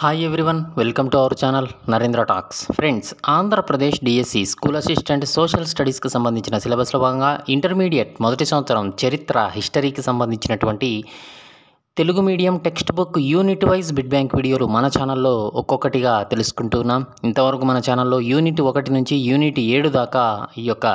Hi everyone, welcome to our channel Narendra talks. Friends, Andhra Pradesh DSC school assistant social స్టడీస్కి సంబంధించిన సిలబస్లో భాగంగా ఇంటర్మీడియట్ మొదటి సంవత్సరం చరిత్ర హిస్టరీకి సంబంధించినటువంటి Telugu medium textbook unit wise bit bank వీడియోలు మన ఛానల్లో ఒక్కొక్కటిగా తెలుసుకుంటున్నాం. ఇంతవరకు మన ఛానల్లో యూనిట్ 1 నుంచి యూనిట్ 7 దాకా ఈ యొక్క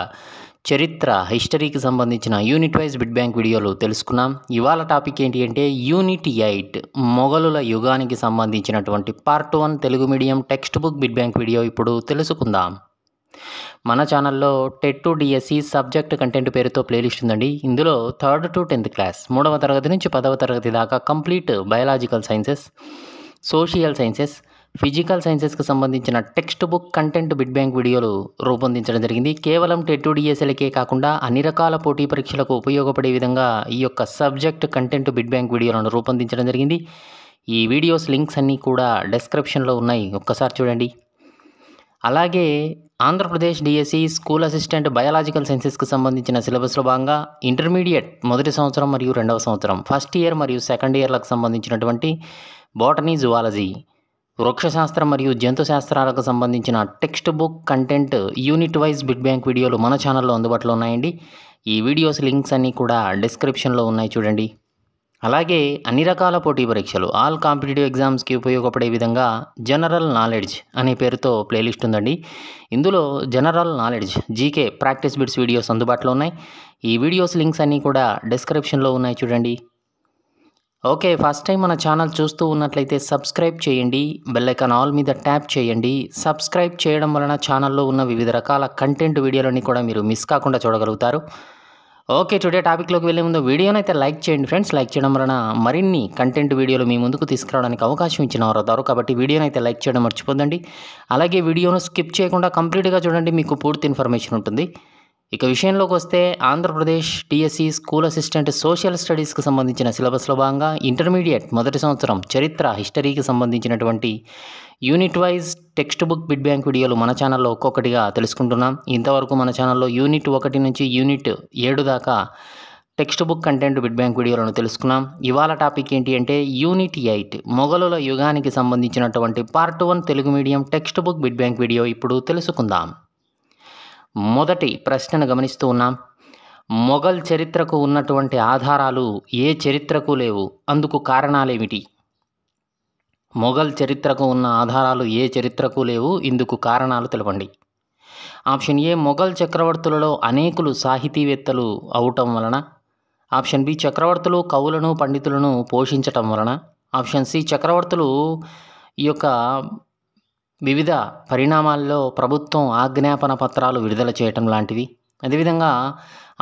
చరిత్ర హిస్టరీకి సంబంధించిన యూనిట్ వైజ్ బిడ్ బ్యాంక్ వీడియోలు తెలుసుకున్నాం. ఇవాళ టాపిక్ ఏంటి అంటే యూనిట్ 8 మొఘలుల యుగానికి సంబంధించినటువంటి part 1 Telugu medium text book bit bank video ఇప్పుడు తెలుసుకుందాం. మన ఛానల్లో TET to DSC subject content పేరుతో ప్లేలిస్ట్ ఉందండి. ఇందులో 3rd to 10th క్లాస్ 3వ తరగతి నుంచి 10వ తరగతి దాకా complete biological sciences, social sciences, physical సైన్సెస్కి సంబంధించిన text book content bit bank వీడియోలు రూపొందించడం జరిగింది. కేవలం టెట్ టు డిఎస్ఎల్కే కాకుండా అన్ని రకాల పోటీ పరీక్షలకు ఉపయోగపడే విధంగా ఈ యొక్క సబ్జెక్ట్ కంటెంట్ బిడ్ బ్యాంక్ వీడియోలను రూపొందించడం జరిగింది. ఈ వీడియోస్ లింక్స్ అన్నీ కూడా డిస్క్రిప్షన్లో ఉన్నాయి, ఒక్కసారి చూడండి. అలాగే Andhra Pradesh DSC school assistant biological సైన్సెస్కి సంబంధించిన సిలబస్లో భాగంగా ఇంటర్మీడియట్ మొదటి సంవత్సరం మరియు రెండవ సంవత్సరం ఫస్ట్ ఇయర్ మరియు సెకండ్ ఇయర్లకు సంబంధించినటువంటి బాటనీ, జువాలజీ, వృక్షశాస్త్రం మరియు జంతు శాస్త్రాలకు సంబంధించిన text book content unit wise bit bank వీడియోలు మన ఛానల్లో అందుబాటులో ఉన్నాయండి. ఈ వీడియోస్ లింక్స్ అన్నీ కూడా డిస్క్రిప్షన్లో ఉన్నాయి, చూడండి. అలాగే అన్ని రకాల పోటీ పరీక్షలు, ఆల్ కాంపిటేటివ్ ఎగ్జామ్స్కి ఉపయోగపడే విధంగా జనరల్ నాలెడ్జ్ అనే పేరుతో ప్లేలిస్ట్ ఉందండి. ఇందులో general knowledge GK practice bits videos అందుబాటులో ఉన్నాయి. ఈ వీడియోస్ లింక్స్ అన్నీ కూడా డిస్క్రిప్షన్లో ఉన్నాయి, చూడండి. ఓకే, ఫస్ట్ టైం మన ఛానల్ చూస్తూ ఉన్నట్లయితే సబ్స్క్రైబ్ చేయండి, బెల్ ఐకాన్ ఆల్ మీద ట్యాప్ చేయండి. సబ్స్క్రైబ్ చేయడం వలన ఛానల్లో ఉన్న వివిధ రకాల కంటెంట్ వీడియోలన్నీ కూడా మీరు మిస్ కాకుండా చూడగలుగుతారు. ఓకే, టుడే టాపిక్లోకి వెళ్ళే ముందు వీడియోని అయితే లైక్ చేయండి ఫ్రెండ్స్. లైక్ చేయడం వలన మరిన్ని కంటెంట్ వీడియోలు మీ ముందుకు తీసుకురావడానికి అవకాశం ఇచ్చిన వారు అవుతారు. కాబట్టి వీడియోని అయితే లైక్ చేయడం మర్చిపోద్దండి. అలాగే వీడియోను స్కిప్ చేయకుండా కంప్లీట్గా చూడండి, మీకు పూర్తి ఇన్ఫర్మేషన్ ఉంటుంది. ఇక విషయంలోకి వస్తే, Andhra Pradesh DSC school assistant social స్టడీస్కి సంబంధించిన సిలబస్లో భాగంగా ఇంటర్మీడియట్ మొదటి సంవత్సరం చరిత్ర హిస్టరీకి సంబంధించినటువంటి unit wise text book bit bank వీడియోలు మన ఛానల్లో ఒక్కొక్కటిగా తెలుసుకుంటున్నాం. ఇంతవరకు మన ఛానల్లో యూనిట్ 1 నుంచి యూనిట్ 7 దాకా text book content bit bank వీడియోలను తెలుసుకున్నాం. ఇవాళ టాపిక్ ఏంటి అంటే యూనిట్ 8 మొఘలుల యుగానికి సంబంధించినటువంటి part 1 Telugu medium text book bit bank video ఇప్పుడు తెలుసుకుందాం. మొదటి ప్రశ్నను గమనిస్తూ ఉన్నాం. మొఘల్ చరిత్రకు ఉన్నటువంటి ఆధారాలు ఏ చరిత్రకు లేవు, అందుకు కారణాలేమిటి? మొఘల్ చరిత్రకు ఉన్న ఆధారాలు ఏ చరిత్రకు లేవు, ఇందుకు కారణాలు తెలపండి. ఆప్షన్ ఏ, మొఘల్ చక్రవర్తులలో అనేకులు సాహితీవేత్తలు అవటం వలన. ఆప్షన్ బి, చక్రవర్తులు కవులను పండితులను పోషించటం వలన. ఆప్షన్ సి, చక్రవర్తులు ఈ యొక్క వివిధ పరిణామాల్లో ప్రభుత్వం ఆజ్ఞాపన పత్రాలు విడుదల చేయటం లాంటివి. అదేవిధంగా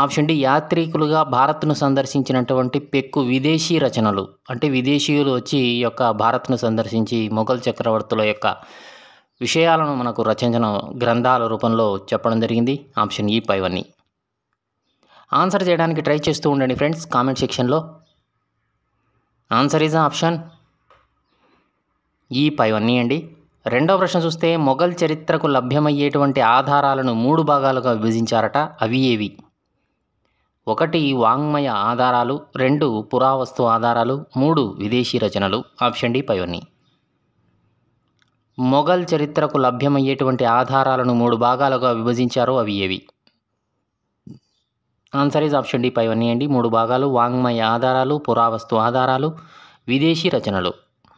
ఆప్షన్ డి, యాత్రికులుగా భారత్ను సందర్శించినటువంటి పెక్కు విదేశీ రచనలు, అంటే విదేశీయులు వచ్చి ఈ యొక్క భారత్ను సందర్శించి మొఘల్ చక్రవర్తుల యొక్క విషయాలను మనకు రచించిన గ్రంథాల రూపంలో చెప్పడం జరిగింది. ఆప్షన్ ఈ పైవన్నీ. ఆన్సర్ చేయడానికి ట్రై చేస్తూ ఉండండి ఫ్రెండ్స్ కామెంట్ సెక్షన్లో. ఆన్సర్ ఈజ్ ఆప్షన్ ఈ పైవన్నీ అండి. రెండవ ప్రశ్న చూస్తే, మొఘల్ చరిత్రకు లభ్యమయ్యేటువంటి ఆధారాలను 3 భాగాలుగా విభజించారట, అవి ఏవి? 1 వాంగ్మయ ఆధారాలు, 2 పురావస్తు ఆధారాలు, 3 విదేశీ రచనలు. ఆప్షన్ డి పైవన్నీ. మొఘల్ చరిత్రకు లభ్యమయ్యేటువంటి ఆధారాలను 3 భాగాలుగా విభజించారు, అవి ఏవి? ఆన్సర్ ఈజ్ ఆప్షన్ డి పైవన్నీ అండి. 3 భాగాలు: వాంగ్మయ ఆధారాలు, పురావస్తు ఆధారాలు, విదేశీ రచనలు.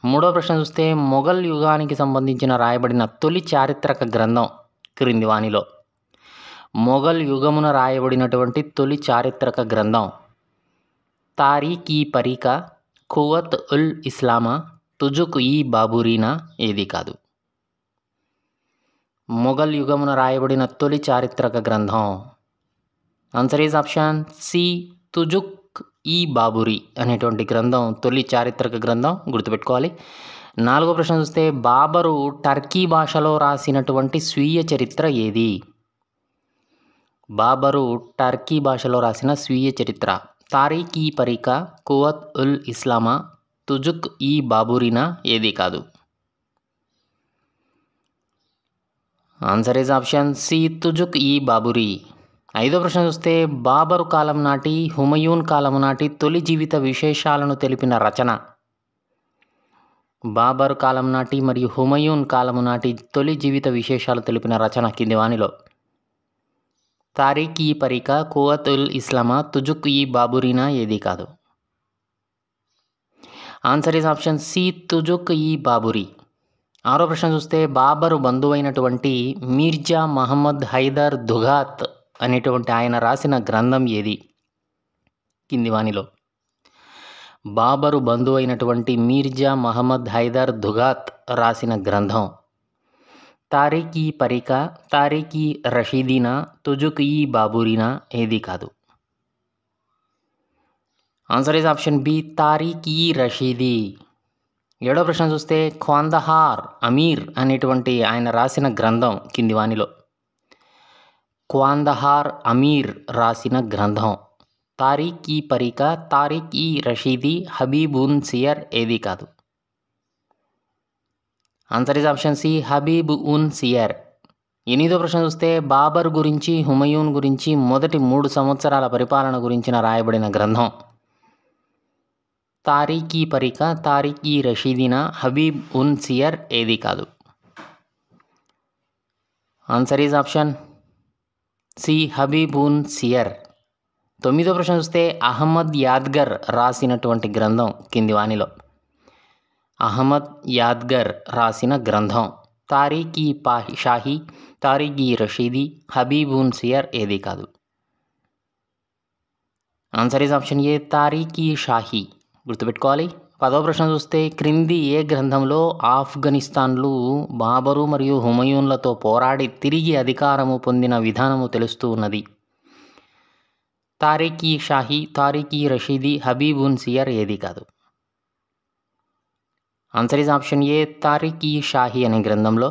మూడవ ప్రశ్న చూస్తే, మొఘల్ యుగానికి సంబంధించిన రాయబడిన తొలి చారిత్రక గ్రంథం క్రింది వానిలో. మొఘల్ యుగమున రాయబడినటువంటి తొలి చారిత్రక గ్రంథం తారీఖ్ ఈ పరీకా, ఖువత్ ఉల్ ఇస్లామా, తుజుక్ ఈ బాబురీనా, ఏది కాదు? మొఘల్ యుగమున రాయబడిన తొలి చారిత్రక గ్రంథం ఆన్సర్ ఈజ్ ఆప్షన్ సి, తుజుక్ ఈ బాబురి అనేటువంటి గ్రంథం తొలి చారిత్రక గ్రంథం, గుర్తుపెట్టుకోవాలి. 4వ ప్రశ్న చూస్తే, బాబరు టర్కీ భాషలో రాసినటువంటి స్వీయ చరిత్ర ఏది? బాబరు టర్కీ భాషలో రాసిన స్వీయ చరిత్ర తారీఖ్ ఈ పరీకా, ఖువత్ ఉల్ ఇస్లామా, తుజుక్ ఈ బాబురీనా, ఏది కాదు? ఆన్సర్ ఈజ్ ఆప్షన్ సి, తుజుక్ ఈ బాబురి. 5వ ప్రశ్న చూస్తే, బాబరు కాలం నాటి, హుమయూన్ కాలం నాటి తొలి జీవిత విశేషాలను తెలిపిన రచన. బాబర్ కాలం నాటి మరియు హుమయూన్ కాలము నాటి తొలి జీవిత విశేషాలు తెలిపిన రచన కింది వానిలో తారీఖ్ ఈ పరిక కువతుల్ ఇస్లామా తుజుక్ ఈ బాబురీనా ఏది కాదు. ఆన్సర్ ఈజ్ ఆప్షన్ సి తుజుక్ ఈ బాబురీ. ఆరో ప్రశ్న చూస్తే బాబరు బంధువైనటువంటి మీర్జా మహమ్మద్ హైదర్ దుఘాత్ అనేటువంటి ఆయన రాసిన గ్రంథం ఏది కింది వానిలో బాబరు బంధువైనటువంటి మీర్జా మహమ్మద్ హైదర్ దుఘాత్ రాసిన గ్రంథం తారీఖ్ ఈ పరిక, తారీఖ్ ఈ రషీదీనా, తుజుక్ ఈ బాబురీనా ఏది కాదు. Answer is option B Tarikh ఈ రషీదీ. ఏడో ప్రశ్న చూస్తే ఖాందహార్ అమీర్ అనేటువంటి ఆయన రాసిన గ్రంథం కింది వానిలో ఖాందహార్ అమీర్ రాసిన గ్రంథం తారీఖ్ ఈ పరిక, తారీఖ్ ఈ రషీదీ, హబీబ్ ఉన్ సియర్ ఏది కాదు. ఆన్సర్ ఈజ్ ఆప్షన్ సి హబీబ్ ఉన్ సియర్. ఎనిమిదో ప్రశ్న చూస్తే బాబర్ గురించి, హుమయూన్ గురించి మొదటి 3 సంవత్సరాల పరిపాలన గురించిన రాయబడిన గ్రంథం తారీఖ్ ఈ పరిక, తారీఖ్ ఈ రషీదీనా, హబీబ్ ఉన్ సియర్ ఏది కాదు. ఆన్సర్ ఈజ్ ఆప్షన్ సి హబీబ్ ఉన్ సియర్. 9వ ప్రశ్న చూస్తే అహ్మద్ యాద్గర్ రాసినటువంటి గ్రంథం కింది వానిలో అహ్మద్ యాద్గర్ రాసిన గ్రంథం తారీఖ్ ఈ షాహీ, తారీఖ్ ఈ రషీదీ, హబీబ్ ఉన్ సియర్ ఏది కాదు. ఆన్సర్ ఈజ్ ఆప్షన్ ఏ తారీఖ్ ఈ షాహీ. గుర్తుపెట్టుకోవాలి. 10వ ప్రశ్న చూస్తే క్రింది ఏ గ్రంథంలో ఆఫ్ఘనిస్తాన్లు బాబరు మరియు హుమయూన్లతో పోరాడి తిరిగి అధికారము పొందిన విధానము తెలుస్తూ ఉన్నది. తారీఖ్ ఈ షాహీ, తారీఖ్ ఈ రషీదీ, హబీబ్ ఉన్ సియర్ ఏది కాదు. ఆన్సర్ ఈజ్ ఆప్షన్ ఏ తారీఖ్ ఈ షాహీ అనే గ్రంథంలో.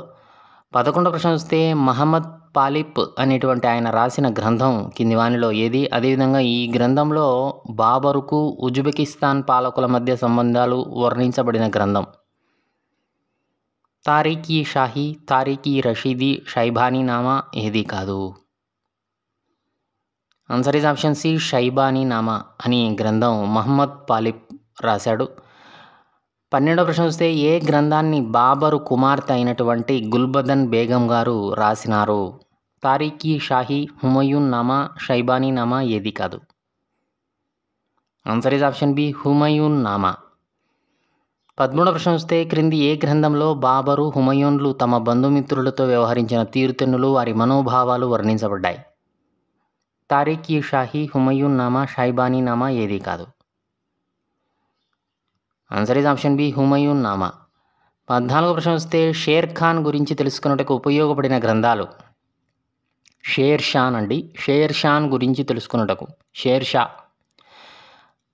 11వ ప్రశ్న చూస్తే మహమ్మద్ పాలిప్ అనేటువంటి ఆయన రాసిన గ్రంథం కింది వానిలో ఏది. అదేవిధంగా ఈ గ్రంథంలో బాబరుకు ఉజ్బెకిస్తాన్ పాలకుల మధ్య సంబంధాలు వర్ణించబడిన గ్రంథం తారీఖ్ ఈ షాహీ, తారీఖ్ ఈ రషీదీ, షైబానీ నామా ఏది కాదు. Answer is option C Shaibani Nama అని గ్రంథం మహమ్మద్ పాలిప్ రాశాడు. 12వ ప్రశ్న చూస్తే ఏ గ్రంథాన్ని బాబరు కుమార్తె అయినటువంటి గుల్బదన్ బేగం గారు రాసినారు. తారీఖ్ ఈ షాహీ, హుమయూన్ నామా, షైబానీ నామా ఏది కాదు. Answer is option B Humayun Nama. 13వ ప్రశ్న చూస్తే క్రింది ఏ గ్రంథంలో బాబరు, హుమయూన్లు తమ బంధుమిత్రులతో వ్యవహరించిన తీరుతెన్నులు, వారి మనోభావాలు వర్ణించబడ్డాయి. తారీఖ్ ఈ షాహీ, హుమయూన్ నామా, షైబానీ నామా ఏది కాదు. Answer is option B Humayun Nama. 14వ ప్రశ్న వస్తే షేర్ ఖాన్ గురించి తెలుసుకున్నట్టుకు ఉపయోగపడిన గ్రంథాలు. షేర్ షాన్ అండి, షేర్ షాన్ గురించి తెలుసుకున్నట్టుకు షేర్ షా.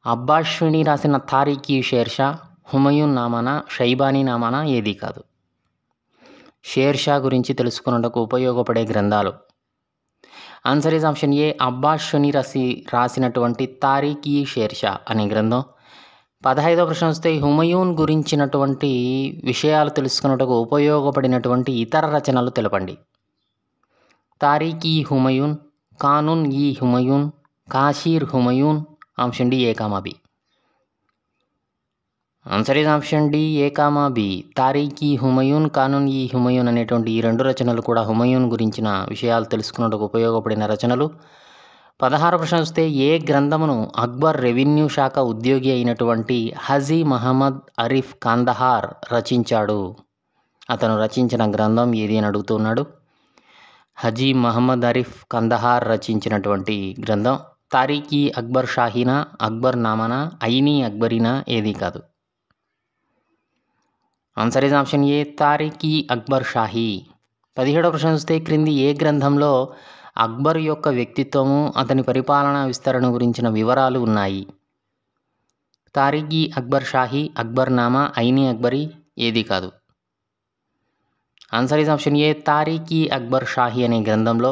అబ్బాష్విని రాసిన తారీఖ్ ఈ షేర్ షా, హుమయూన్ నామానా, షైబానీ నామానా ఏది కాదు. షేర్ షా గురించి తెలుసుకున్నట్టుకు ఉపయోగపడే గ్రంథాలు. ఆన్సర్ ఈజ్ ఆప్షన్ ఏ అబ్బాష్విని రాసినటువంటి తారీఖ్ ఈ షేర్ షా అనే గ్రంథం. 15వ ప్రశ్న వస్తే హుమయూన్ గురించినటువంటి విషయాలు తెలుసుకున్నట్టుకు ఉపయోగపడినటువంటి ఇతర రచనలు తెలపండి. తారీఖ్ ఈ హుమయూన్, కానూన్ ఈ హుమయూన్, కాషీర్ Humayun. Option D A comma B. Answer is option D A comma B. Tarikh e Humayun, Qanun e Humayun అనేటువంటి ఈ 2 రచనలు కూడా హుమయూన్ గురించిన విషయాలు తెలుసుకున్నట్టుకు ఉపయోగపడిన రచనలు. 16వ ప్రశ్న చూస్తే ఏ గ్రంథమును అక్బర్ రెవెన్యూ శాఖ ఉద్యోగి అయినటువంటి హజీ మహమ్మద్ అరిఫ్ కాందహార్ రచించాడు. అతను రచించిన గ్రంథం ఏది అని అడుగుతున్నాడు. హజీ మహమ్మద్ అరిఫ్ కందహార్ రచించినటువంటి గ్రంథం తారీఖ్ ఈ అక్బర్ షాహీనా, అక్బర్ నామానా, ఐనీ అక్బరీనా ఏది కాదు. ఆన్సర్ ఈజ్ ఆప్షన్ ఏ తారీఖ్ ఈ అక్బర్ షాహీ. 17వ ప్రశ్న చూస్తే క్రింది ఏ గ్రంథంలో అక్బర్ యొక్క వ్యక్తిత్వము, అతని పరిపాలనా విస్తరణ గురించిన వివరాలు ఉన్నాయి. తారీఖ్ ఈ అక్బర్ షాహీ, అక్బర్ నామా, ఐనీ అక్బరీ ఏది కాదు. ఆన్సర్ ఈజ్ ఆప్షన్ ఏ తారీఖ్ ఈ అక్బర్ షాహీ అనే గ్రంథంలో.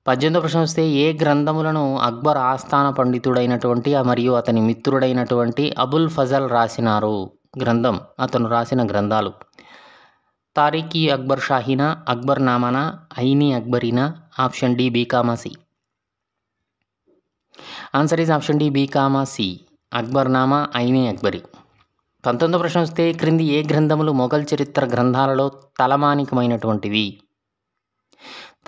18వ ప్రశ్న వస్తే ఏ గ్రంథములను అక్బర్ ఆస్థాన పండితుడైనటువంటి మరియు అతని మిత్రుడైనటువంటి అబుల్ ఫజల్ రాసినారు. గ్రంథం అతను రాసిన గ్రంథాలు. తారీఖ్ ఈ అక్బర్ షాహీనా, అక్బర్ నామానా, ఐనీ అక్బరీనా. Option D B comma C. Answer is option D B comma C. Akbar Nama, Aini Akbari. 19వ ప్రశ్న వస్తే క్రింది ఏ గ్రంథములు మొఘల్ చరిత్ర గ్రంథాలలో తలమానికమైనటువంటివి?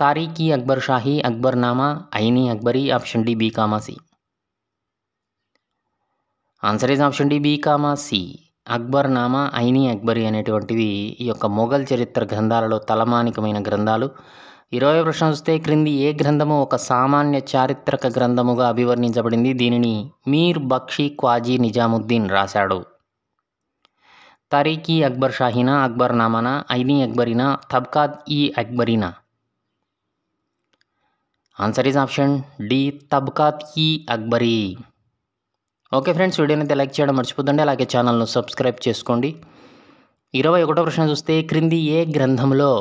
Tarikhi Akbar Shahi, Akbarnama, Aini Akbari. Option D B comma C. Answer is option D B comma C. Akbarnama, Aini Akbari అనేటువంటివి ఈ యొక్క మొఘల్ చరిత్ర గ్రంథాలలో తలమానికమైన గ్రంథాలు. 20వ ప్రశ్న వస్తే క్రింది ఏ గ్రంథము ఒక సామాన్య చారిత్రక గ్రంథముగా అభివర్ణించబడింది? దీనిని మీర్ బక్షి క్వాజీ నిజాముద్దీన్ రాశాడు. తారీఖీ అక్బర్ షాహీనా, అక్బర్నామానా, ఐనీ అక్బరీనా, తబ్కాత్ ఈ అక్బరీనా? Answer is option D Tabqat e Akbari. Okay friends, వీడియోని లైక్ చేయడం మర్చిపోద్దండి, అలాగే ఛానల్ను సబ్స్క్రైబ్ చేసుకోండి. 21వ ప్రశ్న చూస్తే క్రింది ఏ గ్రంథంలో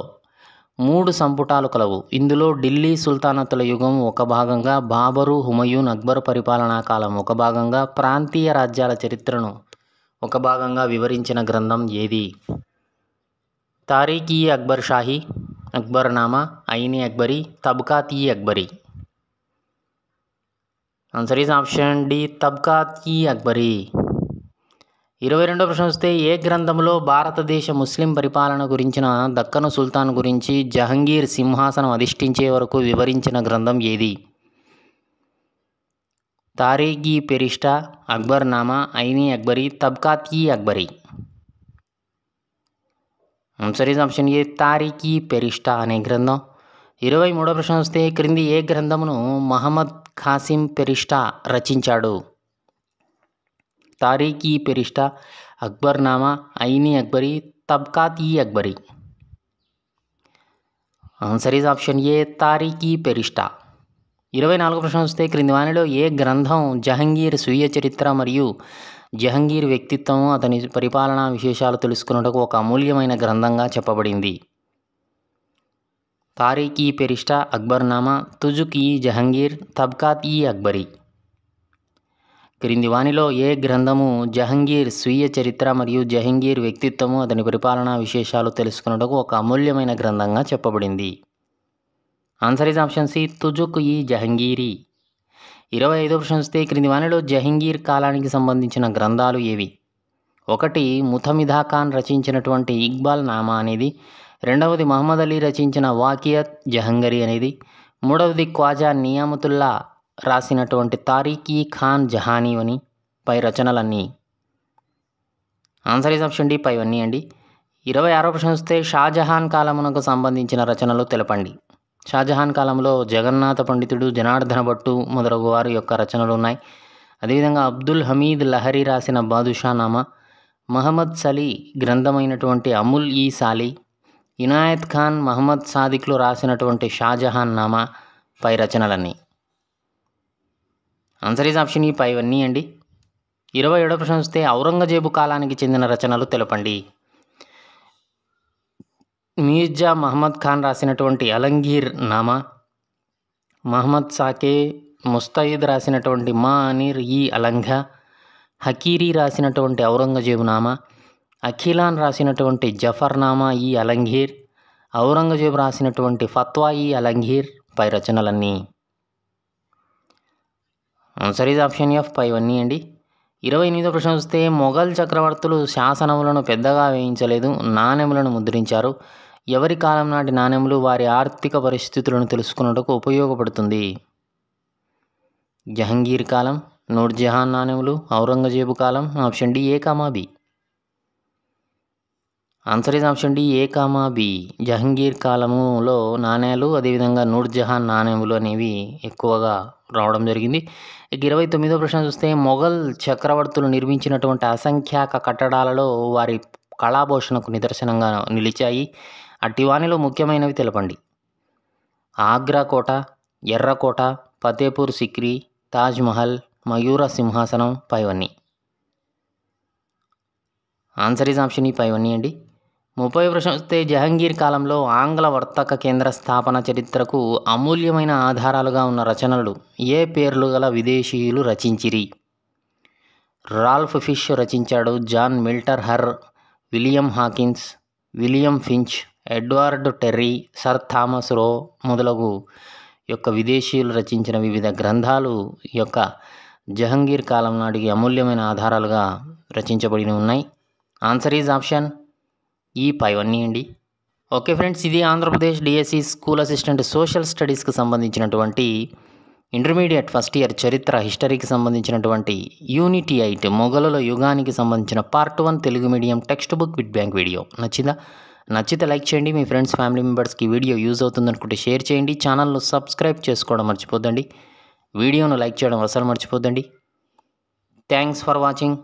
3 సంపుటాలు కలవు? ఇందులో ఢిల్లీ సుల్తానతుల యుగం ఒక భాగంగా, బాబరు, హుమయూన్, అక్బర్ పరిపాలనా కాలం ఒక భాగంగా, ప్రాంతీయ రాజ్యాల చరిత్రను ఒక భాగంగా వివరించిన గ్రంథం ఏది? Tarikhi Akbar Shahi, Akbarnama, Aini Akbari, Tabqat e Akbari? Answer is option D Tabqat e Akbari. 22వ ప్రశ్న వస్తే ఏ గ్రంథంలో భారతదేశ ముస్లిం పరిపాలన గురించిన దక్కను సుల్తాన్ గురించి జహంగీర్ సింహాసనం అధిష్ఠించే వరకు వివరించిన గ్రంథం ఏది? తారీఖీ పెరిష్టా, Akbarnama, Aini Akbari, Tabqat e Akbari? Answer is option A Tarikhi Firishta అనే గ్రంథం. 23వ ప్రశ్న వస్తే క్రింది ఏ గ్రంథమును మహమ్మద్ ఖాసిం పెరిష్టా రచించాడు? తారీఖీ పెరిష్టా, Akbarnama, Aini Akbari, Tabqat e Akbari? Answer is option A Tarikhi Firishta. 24వ ప్రశ్న వస్తే క్రింది వానిలో ఏ గ్రంథం జహంగీర్ స్వీయ చరిత్ర మరియు జహంగీర్ వ్యక్తిత్వం, అతని పరిపాలనా విశేషాలు తెలుసుకున్నటకు ఒక అమూల్యమైన గ్రంథంగా చెప్పబడింది? తారీఖీ పెరిష్టా, అక్బర్నామా, తుజుక్ ఈ జహంగీర్, తబ్కాత్ ఈ అక్బరీ? క్రింది వానిలో ఏ గ్రంథము జహంగీర్ స్వీయ చరిత్ర మరియు జహంగీర్ వ్యక్తిత్వము, అతని పరిపాలనా విశేషాలు తెలుసుకున్నటకు ఒక అమూల్యమైన గ్రంథంగా చెప్పబడింది? ఆన్సర్ ఈజ్ ఆప్షన్ సి తుజుక్ ఈ జహంగీరీ. 25వ ప్రశ్న వస్తే క్రింది వానిలో జహంగీర్ కాలానికి సంబంధించిన గ్రంథాలు ఏవి? 1 ముతమిదా ఖాన్ రచించినటువంటి ఇక్బాల్ నామా అనేది, 2వది మహమ్మద్ అలీ రచించిన వాకియత్ జహంగరీ అనేది, 3వది ఖ్వాజా నియామతుల్లా రాసినటువంటి తారీఖీ ఖాన్ జహానీ అని పై రచనలన్నీ? ఆన్సర్ ఈజ్ ఆప్షన్ డి పైవన్నీ అండి. 26వ ప్రశ్న వస్తే షాజహాన్ కాలమునకు సంబంధించిన రచనలు తెలపండి. షాజహాన్ కాలంలో జగన్నాథ పండితుడు, జనార్దన భట్టు మొదలగు వారి యొక్క రచనలు ఉన్నాయి. అదేవిధంగా అబ్దుల్ హమీద్ లహరి రాసిన బాదుషానామా, మహమ్మద్ సలీ గ్రంథమైనటువంటి అముల్ ఈ సాలీ, ఇనాయత్ ఖాన్, మహమ్మద్ సాదిక్లు రాసినటువంటి షాజహాన్ నామా పై రచనలన్నీ? ఆన్సర్ ఈజ్ ఆప్షన్ ఈ పైవన్నీ అండి. 27వ ప్రశ్న వస్తే ఔరంగజేబు కాలానికి చెందిన రచనలు తెలపండి. మీర్జా మహమ్మద్ ఖాన్ రాసినటువంటి అలంగీర్ నామా, మహమ్మద్ సాకే ముస్తయిద్ రాసినటువంటి మా అమీర్ ఈ అలంఘ, హకీరీ రాసినటువంటి ఔరంగజేబు నామా, అఖిలాన్ రాసినటువంటి జఫర్నామా ఈ అలంఘీర్, ఔరంగజేబు రాసినటువంటి ఫత్వా ఈ అలంఘీర్ పై రచనలన్నీ? ఆన్సర్ ఈజ్ ఆప్షన్ ఎఫ్ పైవన్నీ అండి. 28వ ప్రశ్న వస్తే మొఘల్ చక్రవర్తులు శాసనములను పెద్దగా వేయించలేదు, నాణెములను ముద్రించారు. ఎవరి కాలం నాటి నాణెములు వారి ఆర్థిక పరిస్థితులను తెలుసుకున్నటకు ఉపయోగపడుతుంది? జహంగీర్ కాలం, నూర్జహాన్ నాణెములు, ఔరంగజేబు కాలం? Option D A comma B. Answer is option D A comma B. Jahangir కాలములో నాణేలు, అదేవిధంగా నూర్జహాన్ నాణెములు అనేవి ఎక్కువగా రావడం జరిగింది. 29వ ప్రశ్న చూస్తే మొఘల్ చక్రవర్తులు నిర్మించినటువంటి అసంఖ్యాక కట్టడాలలో వారి కళాభూషణకు నిదర్శనంగా నిలిచాయి. అట్టివానిలో ముఖ్యమైనవి తెలపండి. ఆగ్రా కోట, ఎర్రకోట, ఫతేపూర్ సిక్రీ, తాజ్మహల్, మయూర సింహాసనం పైవన్నీ? ఆన్సర్ ఈజ్ ఆప్షన్ ఈ పైవన్నీ అండి. 30వ ప్రశ్న వస్తే జహంగీర్ కాలంలో ఆంగ్ల వర్తక కేంద్ర స్థాపన చరిత్రకు అమూల్యమైన ఆధారాలుగా ఉన్న రచనలు ఏ పేర్లు గల విదేశీయులు రచించిరి? రాల్ఫ్ ఫిష్ రచించాడు, John Mildenhall, William Hawkins, William Finch, Edward Terry, Sir Thomas Roe మొదలగు యొక్క విదేశీయులు రచించిన వివిధ గ్రంథాలు ఈ యొక్క జహంగీర్ కాలం నాటికి అమూల్యమైన ఆధారాలుగా రచించబడి ఉన్నాయి. ఆన్సర్ ఈజ్ ఆప్షన్ ఈ పైవన్నీ అండి. ఓకే ఫ్రెండ్స్, ఇది Andhra Pradesh DSC school assistant social స్టడీస్కి సంబంధించినటువంటి ఇంటర్మీడియట్ ఫస్ట్ ఇయర్ చరిత్ర హిస్టరీకి సంబంధించినటువంటి యూనిటీ 8 మొఘలుల యుగానికి సంబంధించిన part 1 Telugu medium text book bit bank video నచ్చిందా? నచ్చితే లైక్ చేయండి. మీ ఫ్రెండ్స్ ఫ్యామిలీ మెంబర్స్కి వీడియో యూజ్ అవుతుందనుకుంటే షేర్ చేయండి. ఛానల్ను సబ్స్క్రైబ్ చేసుకోవడం మర్చిపోద్దండి. వీడియోను లైక్ చేయడం అసలు మర్చిపోద్దండి. Thanks for watching.